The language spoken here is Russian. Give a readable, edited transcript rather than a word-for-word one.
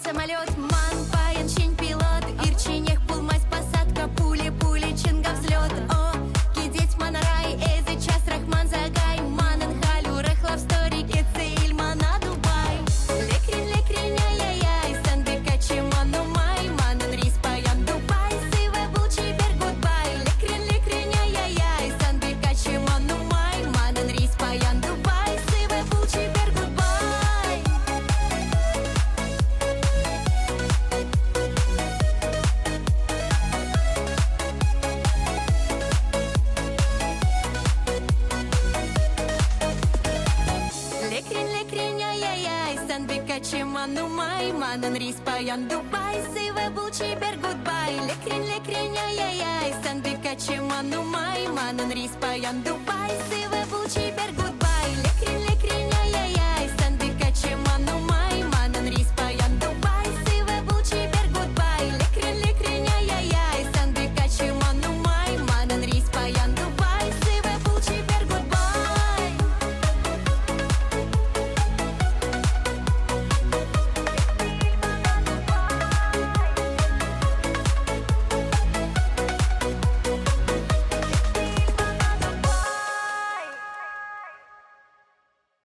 самолет, ман, паян, чинь, пилот, ирчинех, пулмась, посадка, пули, чинга, взлет. О, кидеть, манарай, эзи, час, рахман, загай, манан, халю, рехлав, стори, кецы, ильмана, Дубай. Лекрин, яй-яй, сандыка, чиману, май, манан, рис, паян, Дубай, сыве, булчи, бер, гудбай. Лекрин, яй-яй, сандыка, чиману, май, манан, рис, паян, Дубай, сыве, булчи, бер, гудбай. Лекрин, яй-яй, сандыка, чиману, май, манан, рис, паян, Дубай, сыве, булчи, бер, гудбай. Лекрин, яй-яй, сандыка, чиману, май, манан, рис, паян, Дубай, сыве, булчи, бер, гудбай.